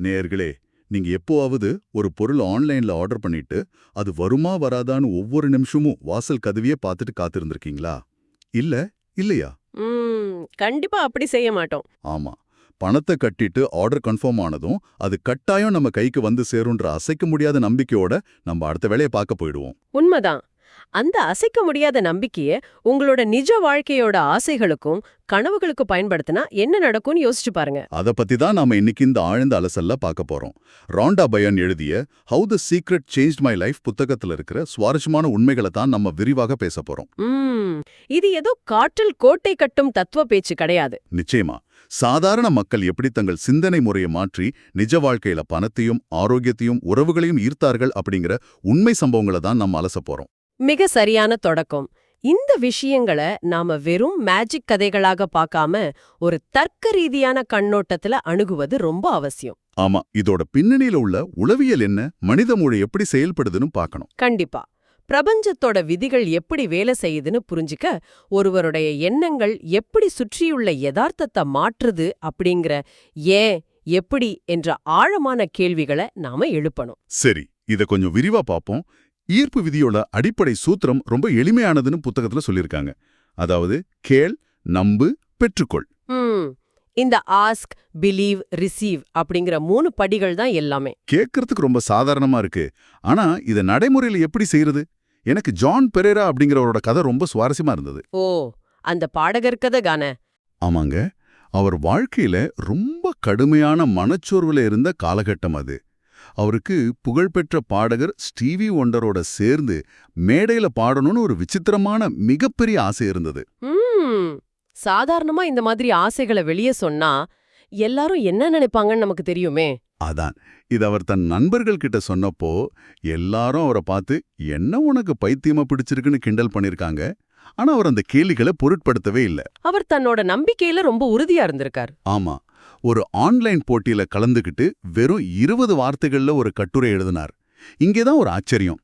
நேயர்களே, நீங்க எப்போவாவது ஒரு பொருள் ஆன்லைன்ல ஆர்டர் பண்ணிட்டு அது வருமா வராதான்னு ஒவ்வொரு நிமிஷமும் வாசல் கதவியே பார்த்துட்டு காத்திருந்திருக்கீங்களா? இல்ல, இல்லையா? கண்டிப்பா அப்படி செய்ய மாட்டோம். ஆமா. பணத்தை கட்டிட்டு ஆர்டர் கன்ஃபார்ம் ஆனதும் அது கட்டாயம் நம்ம கைக்கு வந்து சேரும்ன்ற அசைக்க முடியாத நம்பிக்கையோட நம்ம அடுத்த வேலையை பார்க்க போயிடுவோம். உண்மைதான். அந்த அசைக்க முடியாத நம்பிக்கைய உங்களோட நிஜ வாழ்க்கையோட ஆசைகளுக்கும் கனவுகளுக்கும் பயன்படுத்தினா என்ன நடக்கும்னு யோசிச்சு பாருங்க. அத பத்தி தான் நாம இன்னைக்கு இந்த ஆழ்ந்த அலசல்ல பார்க்க போறோம். ராண்டா பயோன் எழுதிய how the secret changed my life புத்தகத்துல இருக்கிற சுவாரஸ்யமான உண்மைகளை தான் நம்ம விரிவாக பேச போறோம். இது ஏதோ காற்றில் கோட்டை கட்டும் தத்துவ பேச்சு கிடையாது. நிச்சயமா. சாதாரண மக்கள் எப்படி தங்கள் சிந்தனை முறையை மாற்றி நிஜ வாழ்க்கையில பணத்தையும் ஆரோக்கியத்தையும் உறவுகளையும் ஈர்த்தார்கள் அப்படிங்கிற உண்மை சம்பவங்களை தான் நம்ம அலச போறோம். மிக சரியான தொடக்கம். இந்த விஷயங்களை நாம வெறும் மேஜிக் கதைகளாக பார்க்காம ஒரு தர்க்க ரீதியான கண்ணோட்டத்துல அணுகுவது ரொம்ப அவசியம். ஆமா, இதோட பின்னணியில உள்ள உளவியல் என்ன, மனித மூளை எப்படி செயல்படுதுன்னு பார்க்கணும். கண்டிப்பா. பிரபஞ்சத்தோட விதிகள் எப்படி வேலை செய்யுதுன்னு புரிஞ்சுக்க ஒருவருடைய எண்ணங்கள் எப்படி சுற்றியுள்ள யதார்த்தத்தை மாற்றுது அப்படிங்கிற ஏன் எப்படி என்ற ஆழமான கேள்விகளை நாம எழுப்பணும். சரி, இத கொஞ்சம் விரிவா பார்ப்போம். ஈர்ப்பு விதியோட அடிப்படை சூத்திரம் ரொம்ப எளிமையானதுன்னு புத்தகத்துல சொல்லியிருக்காங்க. அதாவது கேள், நம்பு, பெற்றுக்கொள். இந்த ஆஸ்க், பிலீவ், ரிசீவ் அப்படிங்கிற 3 படிகள் தான் எல்லாமே. கேட்கறதுக்கு ரொம்ப சாதாரணமா இருக்கு. ஆனா இத நடைமுறையில எப்படி செய்யறது? எனக்கு ஜான் பெரேரா அப்படிங்கிறவரோட கதை ரொம்ப சுவாரஸ்யமா இருந்தது. ஓ, அந்த பாடகர் கதை கான? ஆமாங்க. அவர் வாழ்க்கையில ரொம்ப கடுமையான மனச்சோர்வுல இருந்த காலகட்டம் அது. அவருக்கு புகழ்பெற்ற பாடகர் ஸ்டீவி ஒண்டரோட சேர்ந்து மேடையில பாடணும்னு ஒரு விசித்திரமான மிகப்பெரிய ஆசை இருந்தது. சாதாரணமா இந்த மாதிரி ஆசைகளை வெளியே சொன்னா எல்லாரும் என்ன நினைப்பாங்கன்னு நமக்கு தெரியுமே. அதான் இது அவர் தன் நண்பர்கள் கிட்ட சொன்னப்போ எல்லாரும் அவரை பார்த்து என்ன உனக்கு பைத்தியமா பிடிச்சிருக்குன்னு கிண்டல் பண்ணிருக்காங்க. ஆனா அவர் அந்த கேள்விகளை பொருட்படுத்தவே இல்லை. அவர் தன்னோட நம்பிக்கையில ரொம்ப உறுதியா இருந்திருக்கார். ஆமா, ஒரு ஆன்லைன் போட்டியில கலந்துகிட்டு வெறும் 20 வார்த்தைகள்ல ஒரு கட்டுரை எழுதினார். இங்கேதான் ஒரு ஆச்சரியம்.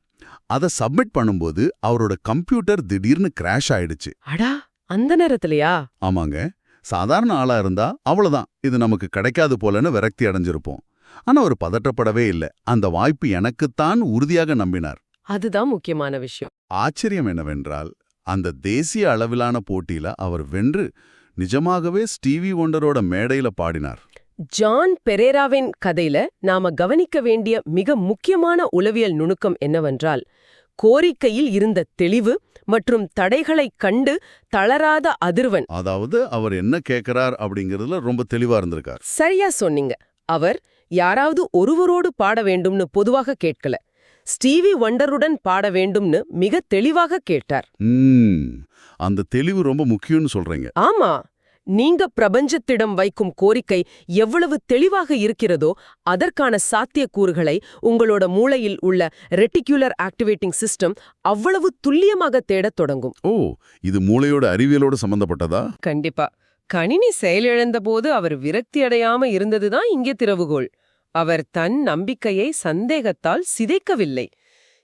அதை சப்மிட் பண்ணும்போது அவரோட கம்ப்யூட்டர் திடீர்னு கிராஷ் ஆயிடுச்சு. அடா, அந்த நேரத்திலயா? ஆமாங்க. சாதாரண ஆளா இருந்தா அவ்வளவுதான், இது நமக்கு கிடைக்காது போலன்னு விரக்தி அடைஞ்சிருப்போம். ஆனா அவர் பதற்றப்படவே இல்லை. அந்த வாய்ப்பு எனக்குத்தான் உறுதியாக நம்பினார். அதுதான் முக்கியமான விஷயம். ஆச்சரியம் என்னவென்றால் அந்த தேசிய அளவிலான போட்டியில அவர் வென்று நிஜமாகவே ஸ்டீவி ஒண்டரோட மேடையில பாடினார். ஜான் பெரேராவின் கதையில நாம கவனிக்க வேண்டிய மிக முக்கியமான உளவியல் நுணுக்கம் என்னவென்றால் கோரிக்கையில் இருந்த தெளிவு மற்றும் தடைகளைக் கண்டு தளராத அதிர்வன். அதாவது அவர் என்ன கேட்கிறார் அப்படிங்கறதுல ரொம்ப தெளிவா இருந்திருக்கார். சரியா சொன்னீங்க. அவர் யாராவது ஒருவரோடு பாட வேண்டும்னு பொதுவாக கேட்கல, ஸ்டீவி வண்டருடன் பாட வேண்டும்னு மிக தெளிவாக கேட்டார். அந்த தெளிவு ரொம்ப முக்கியம்னு சொல்றீங்க. ஆமா, நீங்க பிரபஞ்சத்திடம் வைக்கும் கோரிக்கை எவ்வளவு தெளிவாக இருக்கிறதோ அதற்கான சாத்தியக்கூறுகளை உங்களோட மூளையில் உள்ள ரெட்டிகுலர் ஆக்டிவேட்டிங் சிஸ்டம் அவ்வளவு துல்லியமாக தேடத் தொடங்கும். ஓ, இது மூளையோட அறிவியலோட சம்பந்தப்பட்டதா? கண்டிப்பா. கணினி செயலிழந்த போது அவர் விரக்தி அடையாம இருந்ததுதான் இங்கே திறவுகோள். அவர் தன் நம்பிக்கையை சந்தேகத்தால் சிதைக்கவில்லை.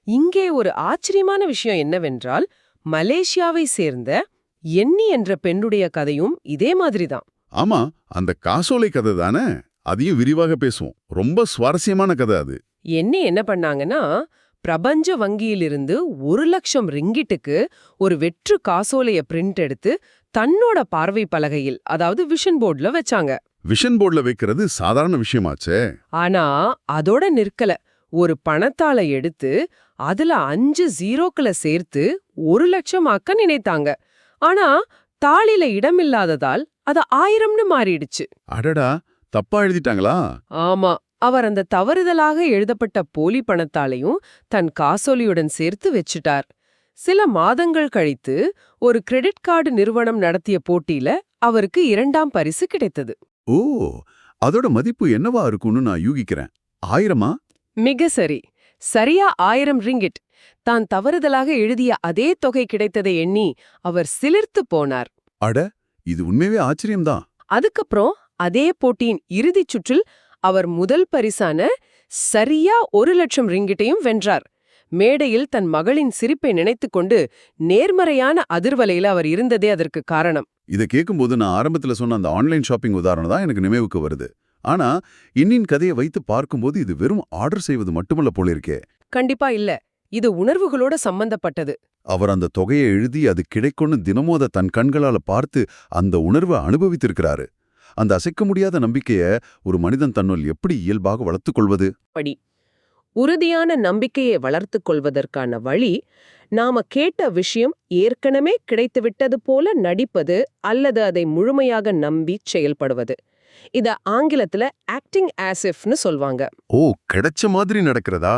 இங்கே ஒரு ஆச்சரியமான விஷயம் என்னவென்றால் மலேசியாவை சேர்ந்த எண்ணி என்ற பெண்ணுடைய கதையும் இதே மாதிரிதான். ஆமா, அந்த காசோலை கதை தானே. அதையும் விரிவாக பேசுவோம். ரொம்ப சுவாரஸ்யமான கதை அது. எண்ணி என்ன பண்ணாங்கன்னா, பிரபஞ்ச வங்கியிலிருந்து 1,00,000 ரிங்கிட்டுக்கு ஒரு வெற்று காசோலைய பிரிண்ட் எடுத்து தன்னோட பார்வை பலகையில், அதாவது விஷன் போர்ட்ல வச்சாங்க. விஷன் போர்ட்ல வைக்கிறது சாதாரண விஷயமாச்சே. ஆனா அதோட நிற்கல. ஒரு பணத்தாளை எடுத்து அதுல 5 ஜீரோக்களை சேர்த்து 1,00,000 ஆக்க நினைத்தாங்க. ஆனா தாளில இடமில்லாததால் அது 1000ன்னு மாறிடுச்சு. அடடா, தப்பா எழுதிட்டாங்களா? ஆமா, அவர் அந்த தவறுதலாக எழுதப்பட்ட போலி பணத்தாளையும் தன் காசோலியுடன் சேர்த்து வச்சுட்டார். சில மாதங்கள் கழித்து ஒரு கிரெடிட் கார்டு நிறுவனம் நடத்திய போட்டியில அவருக்கு 2ஆம் பரிசு கிடைத்தது. ஓ, அதோட மதிப்பு என்னவா இருக்கும்னு நான் யூகிக்கிறேன். 1000ஆ? மிக சரி. சரியா 1000 ரிங்கிட். தான் தவறுதலாக எழுதிய அதே தொகை கிடைத்ததை எண்ணி அவர் சிலிர்த்து போனார். அட, இது உண்மையே ஆச்சரியம்தான். அதுக்கப்புறம் அதே போட்டியின் இறுதிச் சுற்றில் அவர் முதல் பரிசான சரியா 1,00,000 ரிங்கிட்டையும் வென்றார். மேடையில் தன் மகளின் சிரிப்பை நினைத்துக்கொண்டு நேர்மறையான அதிர்வலையில அவர் இருந்ததே அதற்கு காரணம். இதை கேட்கும்போது நான் ஆரம்பத்துல சொன்ன அந்த ஆன்லைன் ஷாப்பிங் உதாரணம் தான் எனக்கு நினைவுக்கு வருது. ஆனா இன்னின் கதையை வைத்து பார்க்கும்போது இது வெறும் ஆர்டர் செய்வது மட்டுமல்ல போலிருக்கே. கண்டிப்பா இல்ல. இது உணர்வுகளோட சம்பந்தப்பட்டது. அவர் அந்த தொகையை எழுதி அது கிடைக்கும்னு தினமும் அதை தன் கண்களால பார்த்து அந்த உணர்வை அனுபவித்திருக்கிறாரு. அந்த அசைக்க முடியாத நம்பிக்கைய ஒரு மனிதன் தன்னுள் எப்படி இயல்பாக வளர்த்துக் கொள்வது? படி உறுதியான நம்பிக்கையை வளர்த்துக் கொள்வதற்கான வழி, நாம கேட்ட விஷயம் ஏற்கனவே கிடைத்துவிட்டது போல நடிப்பது அல்லது அதை முழுமையாக நம்பி செயல்படுவது. இத ஆங்கிலத்துல ஆக்டிங் ஆஸ் இஃப்னு சொல்வாங்க. ஓ, கிடைச்ச மாதிரி நடக்கிறதா?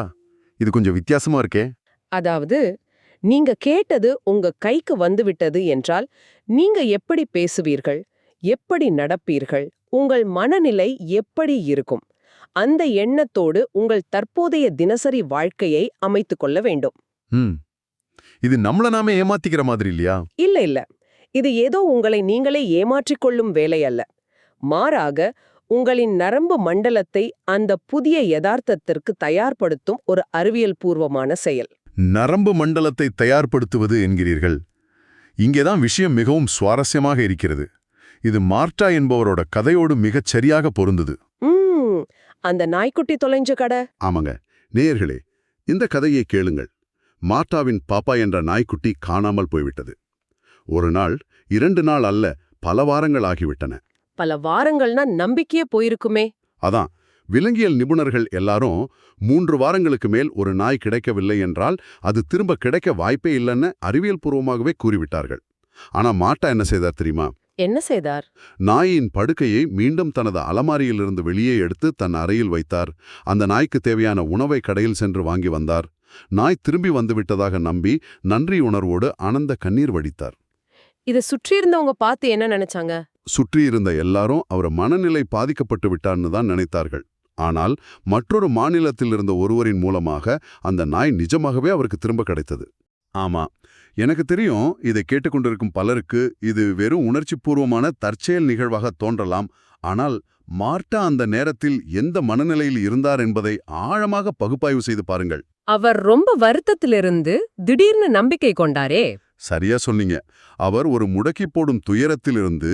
இது கொஞ்சம் வித்தியாசமா இருக்கே. அதாவது, நீங்க கேட்டது உங்க கைக்கு வந்துவிட்டது என்றால், நீங்க எப்படி பேசுவீர்கள், எப்படி நடப்பீர்கள், உங்கள் மனநிலை எப்படி இருக்கும், அந்த எண்ணத்தோடு உங்கள் தற்போதைய தினசரி வாழ்க்கையை அமைத்துக் கொள்ள வேண்டும். இது நம்மள நாமே ஏமாத்திக்கிற மாதிரி இல்லையா? இல்ல இல்ல, இது ஏதோ உங்களை நீங்களே ஏமாற்றிக் கொள்ளும் வேலை அல்ல. மாறாக, உங்களின் நரம்பு மண்டலத்தை அந்த புதிய யதார்த்தத்திற்கு தயார்படுத்தும் ஒரு அறிவியல் பூர்வமான செயல். நரம்பு மண்டலத்தை தயார்படுத்துவது என்கிறீர்கள். இங்கேதான் விஷயம் மிகவும் சுவாரஸ்யமாக இருக்கிறது. இது மார்ட்டா என்பவரோட கதையோடு மிகச் சரியாக பொருந்தது. அந்த நாய்க்குட்டி தொலைஞ்ச கடை. ஆமாங்க. நேயர்களே, இந்த கதையை கேளுங்கள். மார்ட்டாவின் பாப்பா என்ற நாய்க்குட்டி காணாமல் போய்விட்டது. ஒரு நாள், 2 நாள் அல்ல, பல வாரங்கள் ஆகிவிட்டன. பல வாரங்கள்னா நம்பிக்கையே போயிருக்குமே. அதான், விலங்கியல் நிபுணர்கள் எல்லாரும் 3 வாரங்களுக்கு மேல் ஒரு நாய் கிடைக்கவில்லை என்றால் அது திரும்ப கிடைக்க வாய்ப்பே இல்லைன்னு அறிவியல் பூர்வமாகவே கூறிவிட்டார்கள். ஆனா மார்ட்டா என்ன செய்தார் தெரியுமா? என்ன செய்தார்? நாயின் படுக்கையை மீண்டும் தனது அலமாரியிலிருந்து வெளியே எடுத்து தன் அறையில் வைத்தார். அந்த நாய்க்கு தேவையான உணவை கடையில் சென்று வாங்கி வந்தார். நாய் திரும்பி வந்துவிட்டதாக நம்பி நன்றி உணர்வோடு ஆனந்த கண்ணீர் வடித்தார். இதை சுற்றியிருந்தவங்க பார்த்து என்ன நினைச்சாங்க? சுற்றியிருந்த எல்லாரும் அவர் மனநிலை பாதிக்கப்பட்டு விட்டார்னு தான் நினைத்தார்கள். ஆனால் மற்றொரு மாநிலத்திலிருந்த ஒருவரின் மூலமாக அந்த நாய் நிஜமாகவே அவருக்கு திரும்ப கிடைத்தது. ஆமா, எனக்கு தெரியும், இதை கேட்டுக்கொண்டிருக்கும் பலருக்கு இது வெறும் உணர்ச்சிபூர்வமான தற்செயல் நிகழ்வாக தோன்றலாம். ஆனால் மார்ட்டா அந்த நேரத்தில் எந்த மனநிலையில் இருந்தார் என்பதை ஆழமாக பகுப்பாய்வு செய்து பாருங்கள். அவர் ரொம்ப வருத்தத்திலிருந்து திடீர்னு நம்பிக்கை கொண்டாரே. சரியா சொன்னீங்க. அவர் ஒரு முடக்கி போடும் துயரத்திலிருந்து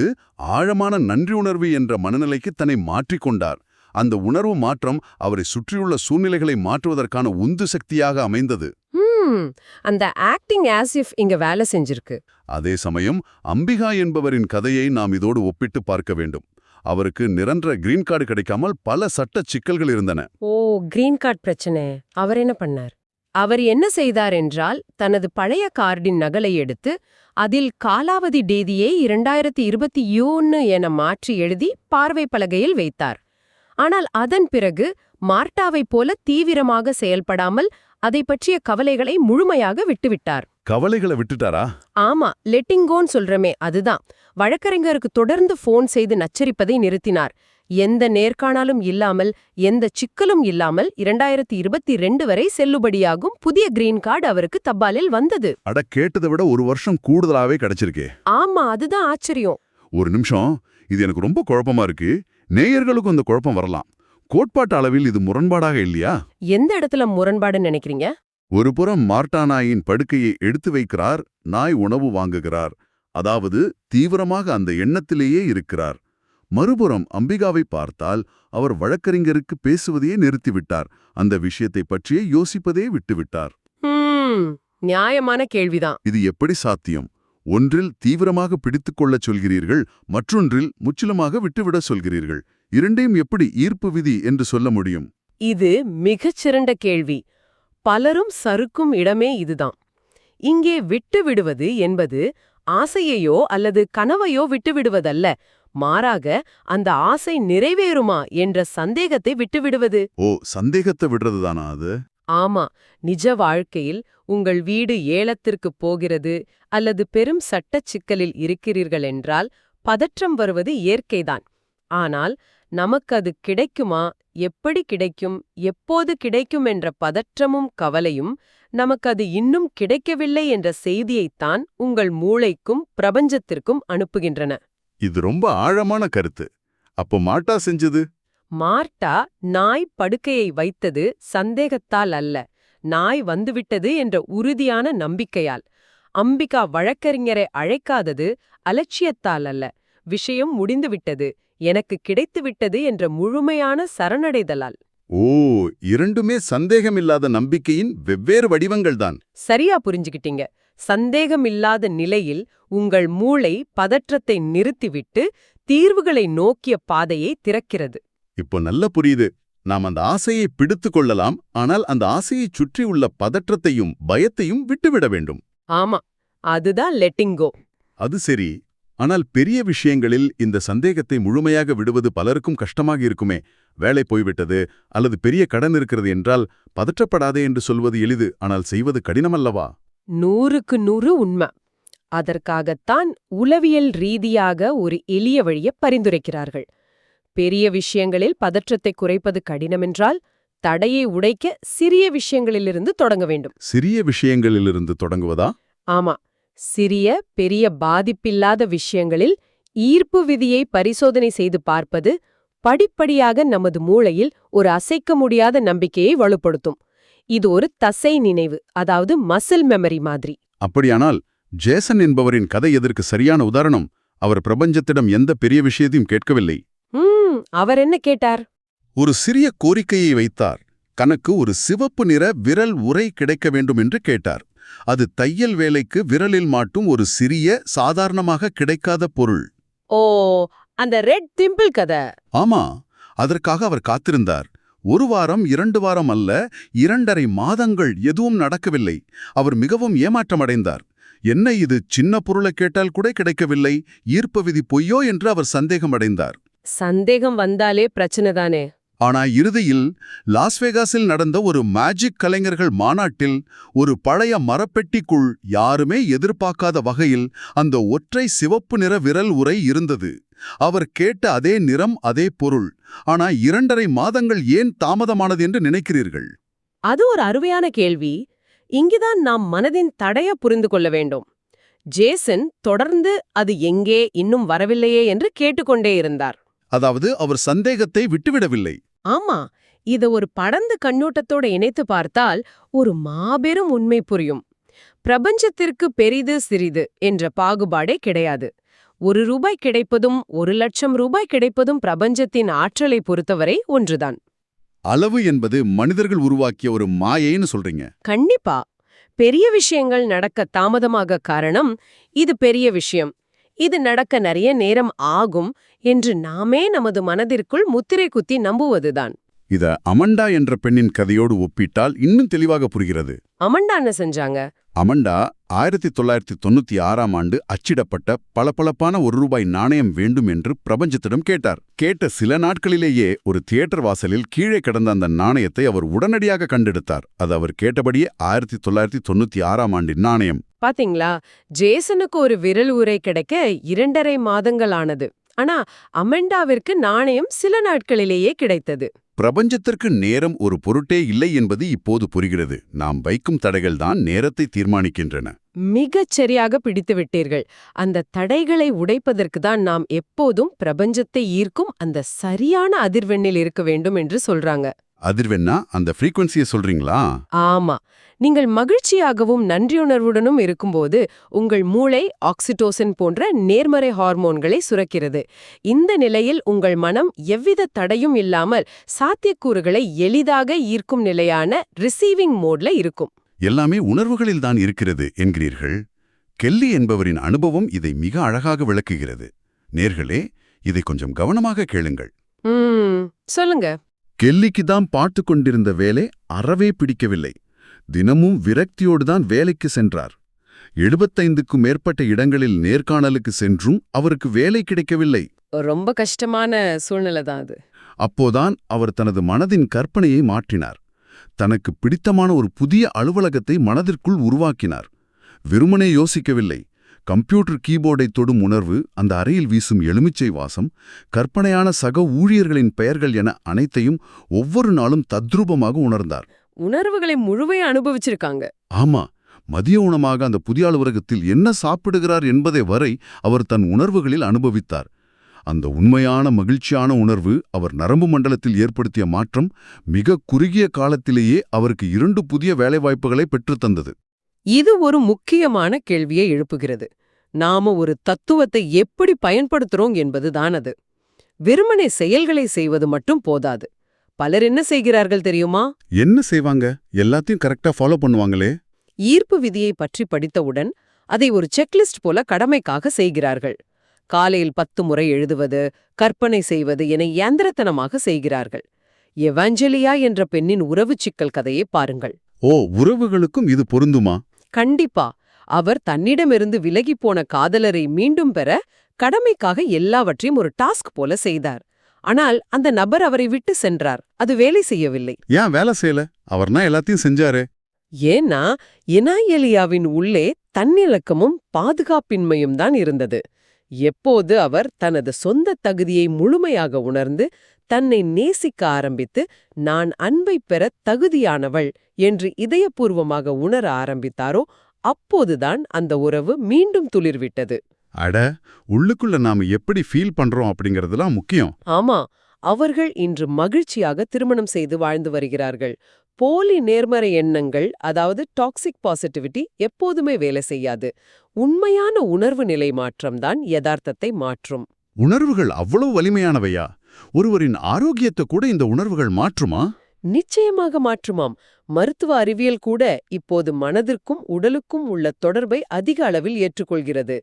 ஆழமான நன்றி உணர்வு என்ற மனநிலைக்கு தன்னை மாற்றிக்கொண்டார். அந்த உணர்வு மாற்றம் அவரை சுற்றியுள்ள சூழ்நிலைகளை மாற்றுவதற்கான உந்து சக்தியாக அமைந்தது. அந்த ஆக்டிங் ஆஸ் இஃப் இங்க வேலை செஞ்சிருக்கு. அதே சமயம் அம்பிகா என்பவரின் கதையை நாம் இதோடு ஒப்பிட்டு பார்க்க வேண்டும். அவருக்கு நிரந்தர கிரீன் கார்டு கிடைக்காமல் பல சட்ட சிக்கல்கள் இருந்தன. ஓ, கிரீன் கார்டு பிரச்சனை. அவர் என்ன பண்ணார்? அவர் என்ன செய்தார் என்றால், தனது பழைய கார்டின் நகலை எடுத்து அதில் காலாவதி தேதியை 2021 என மாற்றி எழுதி பார்வை பலகையில் வைத்தார். ஆனால் அதன் பிறகு மார்ட்டாவைப் போல தீவிரமாக செயல்படாமல் அதை பற்றிய கவலைகளை முழுமையாக விட்டுவிட்டார். கவலைகளை விட்டுட்டாரா? ஆமா, லெட்டிங்கோன்னு சொல்றமே அதுதான். வழக்கறிஞருக்கு தொடர்ந்து போன் செய்து நச்சரிப்பதை நிறுத்தினார். எந்த நேர்காணலும் இல்லாமல், எந்த சிக்கலும் இல்லாமல் 2022 வரை செல்லுபடியாகும் புதிய கிரீன் கார்டு அவருக்கு தபாலில் வந்தது. அட, கேட்டதை விட 1 வருஷம் கூடுதலாவே கிடைச்சிருக்கே. ஆமா, அதுதான் ஆச்சரியம். ஒரு நிமிஷம், இது எனக்கு ரொம்ப குழப்பமா இருக்கு. நேயர்களுக்கும் அந்த குழப்பம் வரலாம். கோட்பாட்டு அளவில் இது முரண்பாடாக இல்லையா? எந்த இடத்துல முரண்பாடுன்னு நினைக்கிறீங்க? ஒரு புறம் மார்ட்டா நாயின் படுக்கையை எடுத்து வைக்கிறார், நாய் உணவு வாங்குகிறார். அதாவது தீவிரமாக அந்த எண்ணத்திலேயே இருக்கிறார். மறுபுறம் அம்பிகாவை பார்த்தால் அவர் வழக்கறிஞருக்கு பேசுவதையே நிறுத்திவிட்டார். அந்த விஷயத்தை பற்றியே யோசிப்பதே விட்டுவிட்டார். நியாயமான கேள்விதான். இது எப்படி சாத்தியம்? ஒன்றில் தீவிரமாக பிடித்துக்கொள்ளச் சொல்கிறீர்கள், மற்றொன்றில் முற்றிலுமாக விட்டுவிட சொல்கிறீர்கள். இரண்டையும் எப்படி ஈர்ப்பு விதி என்று சொல்ல முடியும்? இது மிகச்சிறந்த கேள்வி. பலரும் சறுக்கும் இடமே இதுதான். இங்கே விட்டுவிடுவது என்பது ஆசையையோ அல்லது கனவையோ விட்டுவிடுவதல்ல, மாறாக அந்த ஆசை நிறைவேறுமா என்ற சந்தேகத்தை விட்டுவிடுவது. ஓ, சந்தேகத்தை விடுறதுதானா அது? ஆமா, நிஜ வாழ்க்கையில் உங்கள் வீடு ஏலத்திற்கு போகிறது அல்லது பெரும் சட்டச் சிக்கலில் இருக்கிறீர்கள் என்றால் பதற்றம் வருவது இயற்கைதான். ஆனால் நமக்கு அது கிடைக்குமா, எப்படி கிடைக்கும், எப்போது கிடைக்கும் என்ற பதற்றமும் கவலையும் நமக்கு அது இன்னும் கிடைக்கவில்லை என்ற செய்தியைத்தான் உங்கள் மூளைக்கும் பிரபஞ்சத்திற்கும் அனுப்புகின்றன. இது ரொம்ப ஆழமான கருத்து. அப்போ மார்ட்டா செஞ்சது? மார்ட்டா நாய் படுக்கையை வைத்தது சந்தேகத்தால் அல்ல, நாய் வந்துவிட்டது என்ற உறுதியான நம்பிக்கையால். அம்பிகா வழக்கறிஞரை அழைக்காதது அலட்சியத்தால் அல்ல, விஷயம் முடிந்துவிட்டது, எனக்கு கிடைத்துவிட்டது என்ற முழுமையான சரணடைதலால். ஓ, இரண்டுமே சந்தேகமில்லாத நம்பிக்கையின் வெவ்வேறு வடிவங்கள்தான். சரியா புரிஞ்சுகிட்டீங்க. சந்தேகமில்லாத நிலையில் உங்கள் மூளை பதற்றத்தை நிறுத்திவிட்டு தீர்வுகளை நோக்கிய பாதையை திறக்கிறது. இப்போ நல்ல புரியுது. நாம் அந்த ஆசையை பிடித்துக் கொள்ளலாம், ஆனால் அந்த ஆசையைச் சுற்றி உள்ள பதற்றத்தையும் பயத்தையும் விட்டுவிட வேண்டும். ஆமா, அதுதான் லெட்டிங் கோ. அது சரி. ஆனால் பெரிய விஷயங்களில் இந்த சந்தேகத்தை முழுமையாக விடுவது பலருக்கும் கஷ்டமாக இருக்குமே. வேலை போய்விட்டது அல்லது பெரிய கடன் இருக்கிறது என்றால் பதற்றப்படாதே என்று சொல்வது எளிது, ஆனால் செய்வது கடினமல்லவா? 100க்கு 100 உண்மை. அதற்காகத்தான் உளவியல் ரீதியாக ஒரு எளிய வழியை பரிந்துரைக்கிறார்கள். பெரிய விஷயங்களில் பதற்றத்தை குறைப்பது கடினமென்றால் தடையை உடைக்க சிறிய விஷயங்களிலிருந்து தொடங்க வேண்டும். சிறிய விஷயங்களிலிருந்து தொடங்குவதா? ஆமா, சிறிய பெரிய பாதிப்பில்லாத விஷயங்களில் ஈர்ப்பு விதியை பரிசோதனை செய்து பார்ப்பது படிப்படியாக நமது மூளையில் ஒரு அசைக்க முடியாத நம்பிக்கையை வலுப்படுத்தும். இது ஒரு தசை நினைவு, அதாவது மசில் மெமரி மாதிரி. அப்படியானால் ஜேசன் என்பவரின் கதை எதற்கு சரியான உதாரணம்? அவர் பிரபஞ்சத்திடம் எந்த பெரிய விஷயத்தையும் கேட்கவில்லை. அவர் என்ன கேட்டார்? ஒரு சிறிய கோரிக்கையை வைத்தார். கணக்கு ஒரு சிவப்பு நிற விரல் உறை கிடைக்க வேண்டும் என்று கேட்டார். அது தையல் வேலைக்கு விரலில் மாட்டும் ஒரு சிறிய, சாதாரணமாக கிடைக்காத பொருள். ஓ, அந்த ரெட் திம்பிள் கதை. ஆமா, அதற்காக அவர் காத்திருந்தார். 1 வாரம் 2 வாரம் அல்ல, 2.5 மாதங்கள் எதுவும் நடக்கவில்லை. அவர் மிகவும் ஏமாற்றமடைந்தார். என்ன இது, சின்ன பொருளை கேட்டால் கூட கிடைக்கவில்லை, ஈர்ப்பு விதி பொய்யோ என்று அவர் சந்தேகமடைந்தார். சந்தேகம் வந்தாலே பிரச்சனை தானே. ஆனா இறுதியில் லாஸ்வேகாஸில் நடந்த ஒரு மேஜிக் கலைஞர்கள் மாநாட்டில் ஒரு பழைய மரப்பெட்டிக்குள் யாருமே எதிர்பார்க்காத வகையில் அந்த ஒற்றை சிவப்பு நிற விரல் உறை இருந்தது. அவர் கேட்ட அதே நிறம், அதே பொருள். ஆனா 2.5 மாதங்கள் ஏன் தாமதமானது என்று நினைக்கிறீர்கள்? அது ஒரு அருமையான கேள்வி. இங்குதான் நாம் மனதின் தடைய புரிந்து கொள்ள வேண்டும். ஜேசன் தொடர்ந்து அது எங்கே, இன்னும் வரவில்லையே என்று கேட்டுக்கொண்டே இருந்தார். அதாவது அவர் சந்தேகத்தை விட்டுவிடவில்லை. ஆமா, இத ஒரு படந்து கண்ணோட்டத்தோட இணைத்து பார்த்தால் ஒரு மாபெரும் உண்மை புரியும். பிரபஞ்சத்திற்கு பெரிது சிறிது என்ற பாகுபாடே கிடையாது. 1 ரூபாய் கிடைப்பதும் 1,00,000 ரூபாய் கிடைப்பதும் பிரபஞ்சத்தின் ஆற்றலை பொறுத்தவரை ஒன்றுதான். அளவு என்பது மனிதர்கள் உருவாக்கிய ஒரு மாயைன்னு சொல்றீங்க? கண்டிப்பா. பெரிய விஷயங்கள் நடக்க தாமதமாக காரணம் இது பெரிய விஷயம், இது நடக்க நிறைய நேரம் ஆகும் என்று நாமே நமது மனதிற்குள் முத்திரை குத்தி நம்புவதுதான். இத அமண்டா என்ற பெண்ணின் கதையோடு ஒப்பிட்டால் இன்னும் தெளிவாக புரிகிறது. அமண்டா என்ன செஞ்சாங்க? அமண்டா 1996ஆம் ஆண்டு அச்சிடப்பட்ட பளபளப்பான 1 ரூபாய் நாணயம் வேண்டும் என்று பிரபஞ்சத்திடம் கேட்டார். கேட்ட சில நாட்களிலேயே ஒரு தியேட்டர் வாசலில் கீழே கிடந்த அந்த நாணயத்தை அவர் உடனடியாக கண்டெடுத்தார். அது அவர் கேட்டபடியே 1996ஆம் ஆண்டின் நாணயம். பாத்தீங்களா, ஜேசனுக்கு ஒரு விரல் உறை கிடைக்க 2.5 மாதங்கள் ஆனது. ஆனா அமெண்டாவிற்கு நாணயம் சில நாட்களிலேயே கிடைத்தது. பிரபஞ்சத்திற்கு நேரம் ஒரு பொருட்டே இல்லை என்பது இப்போது புரிகிறது. நாம் வைக்கும் தடைகள்தான் நேரத்தை தீர்மானிக்கின்றன. மிகச் சரியாக பிடித்து விட்டீர்கள். அந்த தடைகளை உடைப்பதற்கு தான் நாம் எப்போதும் பிரபஞ்சத்தை ஈர்க்கும் அந்த சரியான அதிர்வெண்ணில் இருக்க வேண்டும் என்று சொல்றாங்க. அதிர்வெண்ணா? அந்த ஃப்ரீக்வன்சியை சொல்றீங்களா? ஆமா. நீங்கள் மகிழ்ச்சியாகவும் நன்றியுணர்வுடனும் இருக்கும்போது உங்கள் மூளை ஆக்சிடோசின் போன்ற நேர்மறை ஹார்மோன்களை சுரக்கிறது. இந்த நிலையில் உங்கள் மனம் எவ்வித தடையும் இல்லாமல் சாத்தியக்கூறுகளை எளிதாக ஈர்க்கும் நிலையான ரிசீவிங் மோட்ல இருக்கும். எல்லாமே உணர்வுகளில் தான் இருக்கிறது என்கிறீர்கள். கெல்லி என்பவரின் அனுபவம் இதை மிக அழகாக விளக்குகிறது. நேர்களே, இதை கொஞ்சம் கவனமாக கேளுங்கள். சொல்லுங்க. கெல்லிக்கு தான் பார்த்து கொண்டிருந்த வேலை அறவே பிடிக்கவில்லை. தினமும் விரக்தியோடு தான் வேலைக்கு சென்றார். 75க்கும் மேற்பட்ட இடங்களில் நேர்காணலுக்கு சென்றும் அவருக்கு வேலை கிடைக்கவில்லை. ரொம்ப கஷ்டமான சூழ்நிலை தான் அது. அப்போதான் அவர் தனது மனதின் கற்பனையை மாற்றினார். தனக்கு பிடித்தமான ஒரு புதிய அலுவலகத்தை மனதிற்குள் உருவாக்கினார். வெறுமனே யோசிக்கவில்லை. கம்ப்யூட்டர் கீபோர்டை தொடும் உணர்வு, அந்த அறையில் வீசும் எலுமிச்சை வாசம், கற்பனையான சக ஊழியர்களின் பெயர்கள் என அனைத்தையும் ஒவ்வொரு நாளும் தத்ரூபமாக உணர்ந்தார். உணர்வுகளை முழுமையா அனுபவிச்சிருக்காங்க. ஆமா, மதிய உணமாக அந்த புதிய அலுவலகத்தில் என்ன சாப்பிடுகிறார் என்பதை வரை அவர் தன் உணர்வுகளில் அனுபவித்தார். அந்த உண்மையான மகிழ்ச்சியான உணர்வு அவர் நரம்பு மண்டலத்தில் ஏற்படுத்திய மாற்றம் மிக குறுகிய காலத்திலேயே அவருக்கு 2 புதிய வேலைவாய்ப்புகளை பெற்றுத்தந்தது. இது ஒரு முக்கியமான கேள்வியை எழுப்புகிறது. நாம ஒரு தத்துவத்தை எப்படி பயன்படுத்துறோம் என்பதுதான் அது. வெறுமனே செயல்களை செய்வது மட்டும் போதாது. பலர் என்ன செய்கிறார்கள் தெரியுமா? என்ன செய்வாங்க? எல்லாத்தையும் கரெக்டா ஃபாலோ பண்ணுவாங்களே. ஈர்ப்பு விதியை பற்றி படித்தவுடன் அதை ஒரு செக்லிஸ்ட் போல கடமைக்காக செய்கிறார்கள். காலையில் 10 முறை எழுதுவது, கற்பனை செய்வது என இயந்திரத்தனமாக செய்கிறார்கள். எவாஞ்சலியா என்ற பெண்ணின் உறவுச் சிக்கல் கதையை பாருங்கள். ஓ, உறவுகளுக்கும் இது பொருந்துமா? கண்டிப்பா. அவர் தன்னிடமிருந்து விலகிப்போன காதலரை மீண்டும் பெற கடமைக்காக எல்லாவற்றையும் ஒரு டாஸ்க் போல செய்தார். ஆனால் அந்த நபர் அவரை விட்டு சென்றார். அது வேலை செய்யவில்லை. ஏன் வேலை செய்யல? அவர்னா எல்லாத்தையும் செஞ்சாரு. ஏன்னா எனாயலியாவின் உள்ளே தன்னிலக்கமும் பாதுகாப்பின்மையும் தான் இருந்தது. எப்போது அவர் தனது சொந்த தகுதியை முழுமையாக உணர்ந்து தன்னை நேசிக்க ஆரம்பித்து நான் அன்பை பெற தகுதியானவள் என்று இதயபூர்வமாக உணர ஆரம்பித்தாரோ அப்போதுதான் அந்த உறவு மீண்டும் துளிர்விட்டது. அட, உள்ளுக்குள்ள நாம எப்படி ஃபீல் பண்றோம் அப்படிங்கறதுலாம் முக்கியம். ஆமா, அவர்கள் இன்று மகிழ்ச்சியாக திருமணம் செய்து வாழ்ந்து வருகிறார்கள். போலி நேர்மறை எண்ணங்கள், அதாவது டாக்ஸிக் பாசிட்டிவிட்டி எப்போதுமே வேலை செய்யாது. உண்மையான உணர்வு நிலை மாற்றம்தான் யதார்த்தத்தை மாற்றும். உணர்வுகள் அவ்வளவு வலிமையானவையா? ஒருவரின் ஆரோக்கியத்தை கூட இந்த உணர்வுகள் மாற்றுமா? நிச்சயமாக மாற்றுமாம். மருத்துவ அறிவியல் கூட இப்போது மனதிற்கும் உடலுக்கும் உள்ள தொடர்பை அதிக அளவில் ஏற்றுக்கொள்கிறது.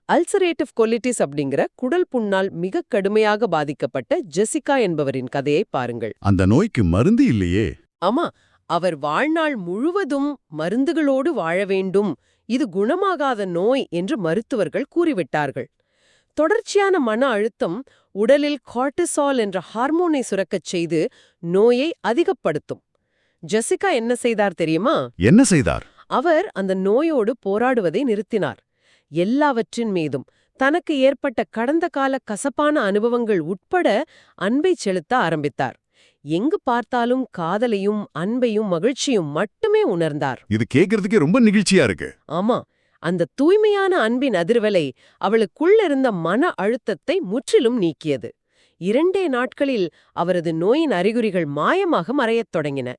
அல்சரேட்டிவ் கொலிட்டிஸ் அப்படிங்கிற குடல் புண்ணால் மிக கடுமையாக பாதிக்கப்பட்ட ஜெசிகா என்பவரின் கதையை பாருங்கள். அந்த நோய்க்கு மருந்து இல்லையே. ஆமா, அவர் வாழ்நாள் முழுவதும் மருந்துகளோடு வாழ வேண்டும், இது குணமாகாத நோய் என்று மருத்துவர்கள் கூறிவிட்டார்கள். தொடர்ச்சியான மன அழுத்தம் உடலில் கார்டிசால் என்ற ஹார்மோனை சுரக்கச் செய்து நோயை அதிகப்படுத்தும். ஜெசிகா என்ன செய்தார் தெரியுமா? என்ன செய்தார்? அவர் அந்த நோயோடு போராடுவதை நிறுத்தினார். எல்லாவற்றின் மீதும் தனக்கு ஏற்பட்ட கடந்த கால கசப்பான அனுபவங்கள் உட்பட அன்பை செலுத்த ஆரம்பித்தார். எங்கு பார்த்தாலும் காதலையும் அன்பையும் மகிழ்ச்சியும் மட்டுமே உணர்ந்தார். இது கேட்கறதுக்கே ரொம்ப நிகழ்ச்சியா இருக்கு. ஆமா, அந்த தூய்மையான அன்பின் அதிர்வலை அவளுக்குள்ளிருந்த மன அழுத்தத்தை முற்றிலும் நீக்கியது. 2 நாட்களில் அவரது நோயின் அறிகுறிகள் மாயமாக மறையத் தொடங்கின.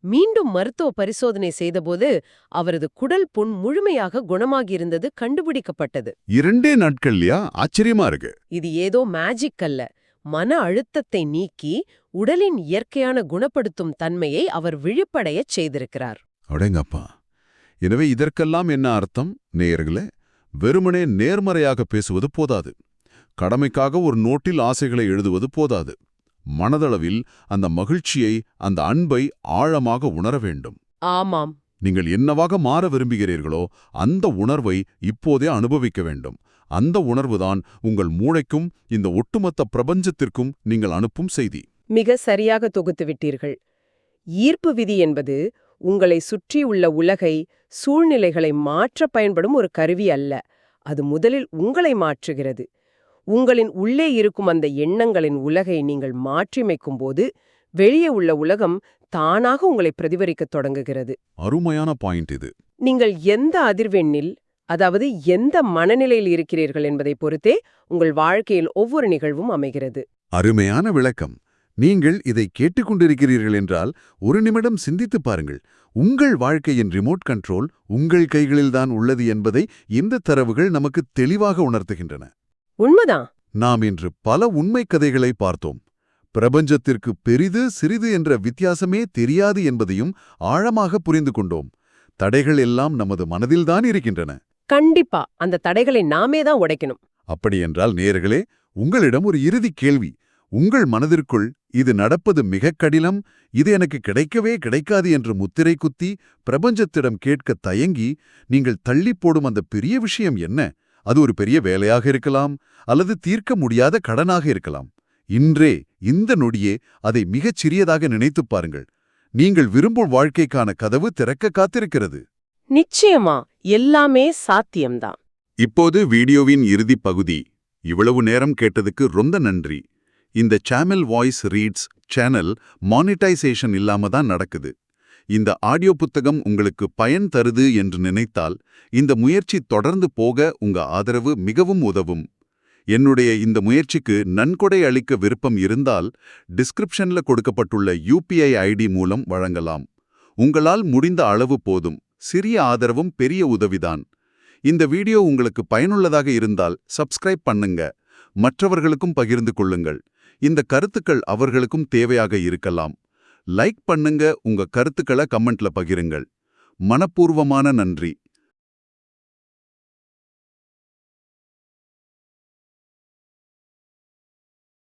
மீண்டும் மருத்துவ பரிசோதனை செய்தபோது அவரது குடல் புண் முழுமையாக குணமாகியிருந்தது கண்டுபிடிக்கப்பட்டது. 2 நாட்கள்லயா? ஆச்சரியமா இருக்கு. இது ஏதோ மேஜிக் அல்ல. மன அழுத்தத்தை நீக்கி உடலின் இயற்கையான குணப்படுத்தும் தன்மையை அவர் விழிப்படையச் செய்திருக்கிறார். அடேங்கப்பா. எனவே இதற்கெல்லாம் என்ன அர்த்தம் நேயர்களே? வெறுமனே நேர்மறையாக பேசுவது போதாது. கடமைக்காக ஒரு நோட்டில் ஆசைகளை எழுதுவது போதாது. மனதளவில் அந்த மகிழ்ச்சியை, அந்த அன்பை ஆழமாக உணர வேண்டும். ஆமாம். நீங்கள் என்னவாக மாற விரும்புகிறீர்களோ அந்த உணர்வை இப்போதே அனுபவிக்க வேண்டும். அந்த உணர்வுதான் உங்கள் மூளைக்கும் இந்த ஒட்டுமொத்த பிரபஞ்சத்திற்கும் நீங்கள் அனுப்பும் செய்தி. மிக சரியாக தொகுத்து விட்டீர்கள். ஈர்ப்பு விதி என்பது உங்களை சுற்றியுள்ள உலகை, சூழ்நிலைகளை மாற்ற பயன்படும் ஒரு கருவி அல்ல. அது முதலில் உங்களை மாற்றுகிறது. உங்களின் உள்ளே இருக்கும் அந்த எண்ணங்களின் உலகை நீங்கள் மாற்றிமைக்கும்போது வெளியே உள்ள உலகம் தானாக உங்களை பிரதிபலிக்கத் தொடங்குகிறது. அருமையான பாயிண்ட் இது. நீங்கள் எந்த அதிர்வெண்ணில், அதாவது எந்த மனநிலையில் இருக்கிறீர்கள் என்பதை பொறுத்தே உங்கள் வாழ்க்கையில் ஒவ்வொரு நிகழ்வும் அமைகிறது. அருமையான விளக்கம். நீங்கள் இதை கேட்டுக்கொண்டிருக்கிறீர்கள் என்றால் ஒரு நிமிடம் சிந்தித்து பாருங்கள். உங்கள் வாழ்க்கையின் ரிமோட் கண்ட்ரோல் உங்கள் கைகளில்தான் உள்ளது என்பதை இந்த தரவுகள் நமக்கு தெளிவாக உணர்த்துகின்றன. உண்மைதான். நாம் இன்று பல உண்மைக் கதைகளை பார்த்தோம். பிரபஞ்சத்திற்கு பெரிது சிறிது என்ற வித்தியாசமே தெரியாது என்பதையும் ஆழமாக புரிந்து கொண்டோம். தடைகள் எல்லாம் நமது மனதில்தான் இருக்கின்றன. கண்டிப்பா அந்த தடைகளை நாமே தான் உடைக்கணும். அப்படியென்றால் நேயர்களே, உங்களிடம் ஒரு இறுதி கேள்வி. உங்கள் மனதிற்குள் இது நடப்பது மிகக் கடினம், இது எனக்கு கிடைக்கவே கிடைக்காது என்று முத்திரை குத்தி பிரபஞ்சத்திடம் கேட்க தயங்கி நீங்கள் தள்ளிப் போடும் அந்த பெரிய விஷயம் என்ன? அது ஒரு பெரிய வேலையாக இருக்கலாம், அல்லது தீர்க்க முடியாத கடனாக இருக்கலாம். இன்றே, இந்த நொடியே அதை மிகச் சிறியதாக நினைத்துப் பாருங்கள். நீங்கள் விரும்பும் வாழ்க்கைக்கான கதவு திறக்க காத்திருக்கிறது. நிச்சயமா எல்லாமே சாத்தியம்தான். இப்போது வீடியோவின் இறுதிப் பகுதி. இவ்வளவு நேரம் கேட்டதுக்கு ரொம்ப நன்றி. இந்த channel voice reads channel monetisation இல்லாம தான் நடக்குது. இந்த ஆடியோ புத்தகம் உங்களுக்கு பயன் தருது என்று நினைத்தால் இந்த முயற்சி தொடர்ந்து போக உங்க ஆதரவு மிகவும் உதவும். என்னுடைய இந்த முயற்சிக்கு நன்கொடை அளிக்க விருப்பம் இருந்தால் டிஸ்கிரிப்ஷன்ல கொடுக்கப்பட்டுள்ள UPI ID மூலம் வழங்கலாம். உங்களால் முடிந்த அளவு போதும். சிறிய ஆதரவும் பெரிய உதவிதான். இந்த வீடியோ உங்களுக்கு பயனுள்ளதாக இருந்தால் சப்ஸ்கிரைப் பண்ணுங்க. மற்றவர்களுக்கும் பகிர்ந்து கொள்ளுங்கள். இந்த கருத்துக்கள் அவர்களுக்கும் தேவையாக இருக்கலாம். லைக் பண்ணுங்க, உங்க கருத்துக்களை கமெண்ட்ல பகிருங்கள். மனப்பூர்வமான நன்றி.